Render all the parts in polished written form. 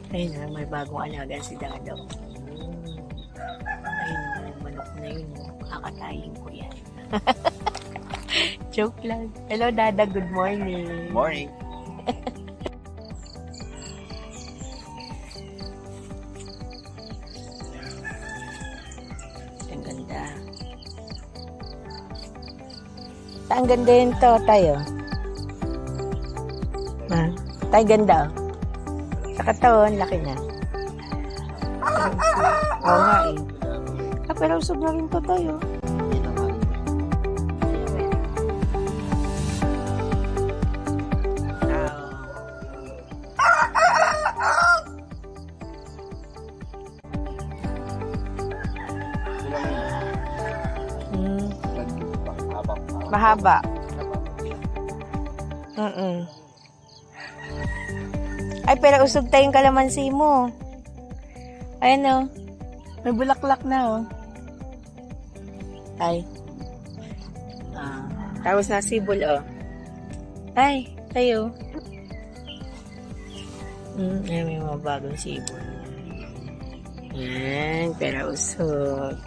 Ayun na, may bagong alaga si Dado. Ayun na, yung manok na yun. Kakatayin ko yan. Joke lang. Hello, Dada. Good morning. Morning. Ang ganda. Ang ganda yun to, tayo. Ha? Tayo ganda. Sa katawan, laki na. Oo nga eh. Pero usog na rin to tayo. Mahaba. Ay, pero usog tayong kalamansi mo. Ayan o. May bulaklak na o. Ay. Tapos na sibol o. Ay, tayo. Ay, may mga bagong sibol. Yan, pero usog.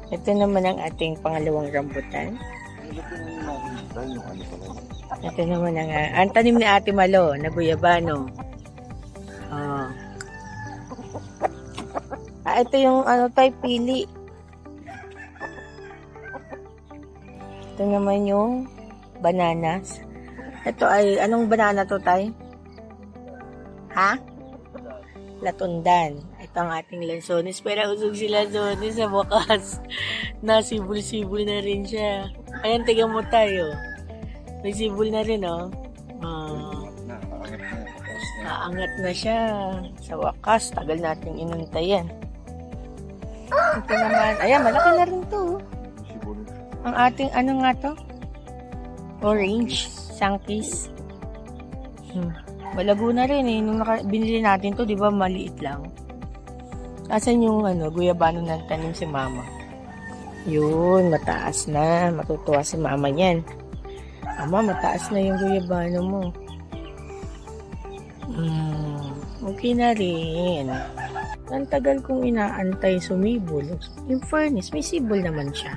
Ito naman ang ating pangalawang rambutan. Ito naman ang tanim ni Ate Malo na guyabano. Oh. Ito yung tayo pili. Ito naman yung bananas. Ito ay, anong banana to tayo? Ha? Latundan. Ito ang ating lansones. Pero usog si lansones sa wakas. Nasibul-sibul na rin siya. Ayan, tignan mo tayo. May sibol na rin, oh. Naangat na siya. Sa wakas, tagal nating inuntayan. Ito naman. Ayan, malaki na rin to. Ang ating, ano nga to? Orange. Sankis. Malago na rin eh. Nung binili natin to, di ba, maliit lang. Asan yung guyabano ng tanim si Mama? Yun, mataas na. Matutuwa si Mama niyan. Mama, mataas na yung guyabano mo. Okay na rin. Ang tagal kong inaantay sumibol. Yung furnace, may sibol naman siya.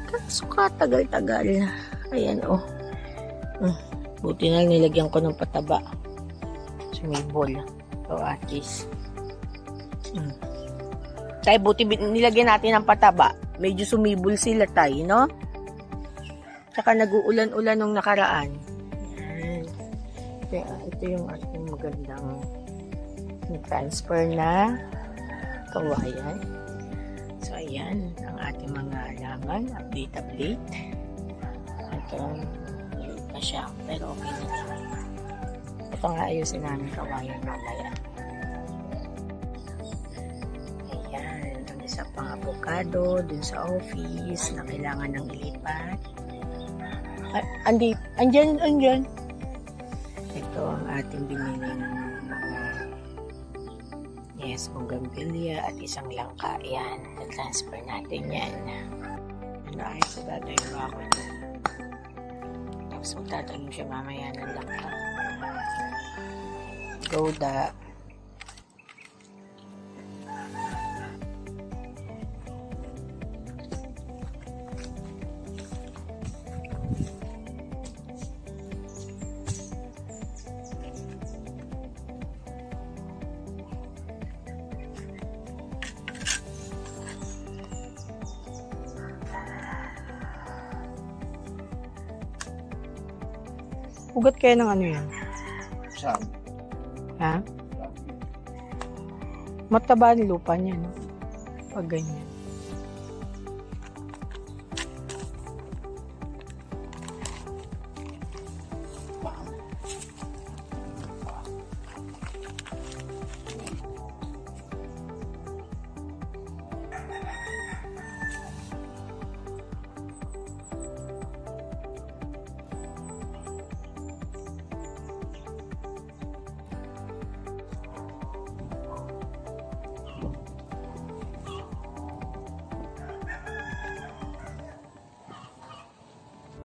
Kaso katagal-tagal. Ayan, oh. Buti na nilagyan ko ng pataba. Sumibol. So, at least. Tayo, buti nilagyan natin ng pataba. Medyo sumibol sila tayo, no? Saka nag-uulan-ulan nung nakaraan. Yan. Ito yung ating magandang transfer na kawayan. So, ayan. Ang ating mga alaman. Update. Ito, maliit na siya. Pero okay na siya. Ito nga ayusin namin kawayan mamaya. Ayan. Ang isa pang avocado dun sa office na kailangan ng ilipat. Andyan. Ito ang ating biniling mga bougainvillea at isang langka. Yan, na-transfer natin yan. Naayos sa dadayo ako ito. Tapos magtatanim siya mamaya ng langka. Goda. Ugat kayo ng ano yan? Saan? Ha? Mataba ang lupa niya, no? Pag ganyan.